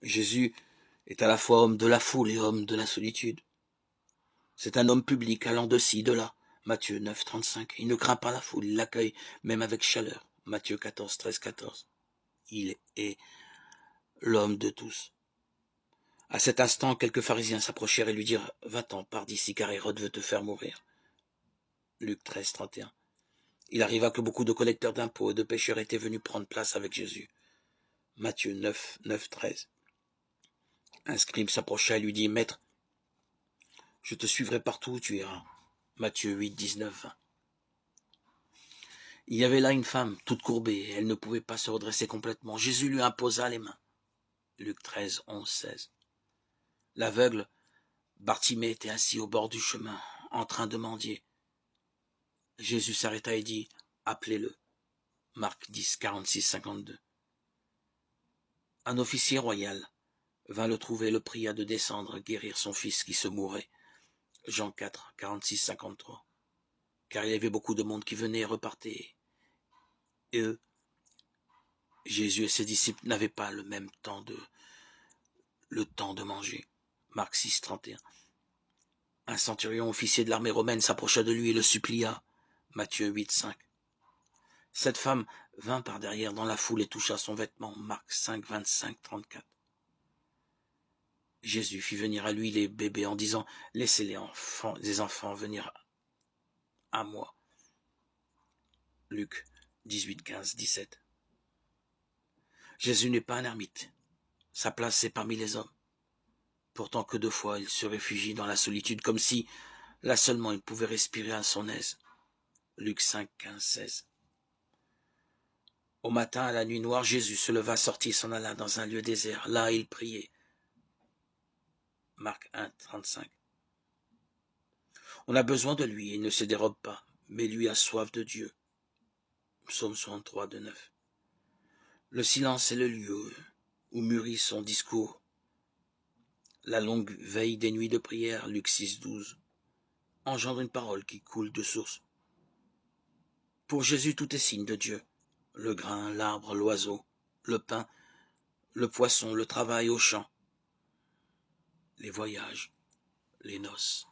Jésus est à la fois homme de la foule et homme de la solitude. C'est un homme public allant de ci, de là. Matthieu 9, 35. Il ne craint pas la foule, il l'accueille même avec chaleur. Matthieu 14, 13, 14. Il est l'homme de tous. À cet instant, quelques pharisiens s'approchèrent et lui dirent « Va-t'en, pars d'ici, car Hérode veut te faire mourir. » Luc 13, 31. Il arriva que beaucoup de collecteurs d'impôts et de pécheurs étaient venus prendre place avec Jésus. Matthieu 9, 9, 13. Un scribe s'approcha et lui dit « Maître, je te suivrai partout où tu iras. » Matthieu 8, 19, 20. Il y avait là une femme, toute courbée, elle ne pouvait pas se redresser complètement. Jésus lui imposa les mains. Luc 13, 11, 16. L'aveugle, Bartimée, était assis au bord du chemin, en train de mendier. Jésus s'arrêta et dit « Appelez-le. » Marc 10, 46, 52. Un officier royal vint le trouver et le pria de descendre guérir son fils qui se mourait. Jean 4, 46, 53. Car il y avait beaucoup de monde qui venait et repartait. Et eux, Jésus et ses disciples n'avaient pas le temps de manger. Marc 6, 31. Un centurion officier de l'armée romaine s'approcha de lui et le supplia. Matthieu 8, 5. Cette femme vint par derrière dans la foule et toucha son vêtement. Marc 5, 25, 34. Jésus fit venir à lui les bébés en disant « Laissez les enfants venir à moi. » Luc 18, 15, 17. Jésus n'est pas un ermite. Sa place est parmi les hommes. Pourtant que 2 fois il se réfugie dans la solitude, comme si, là seulement, il pouvait respirer à son aise. Luc 5, 15, 16. Au matin, à la nuit noire, Jésus se leva, sortit et s'en alla dans un lieu désert. Là, il priait. Marc 1, 35. On a besoin de lui, il ne se dérobe pas, mais lui a soif de Dieu. Psaume 63, 2, 9. Le silence est le lieu où mûrit son discours. La longue veille des nuits de prière, Luc 6, 12, engendre une parole qui coule de source. Pour Jésus, tout est signe de Dieu. Le grain, l'arbre, l'oiseau, le pain, le poisson, le travail au champ, les voyages, les noces.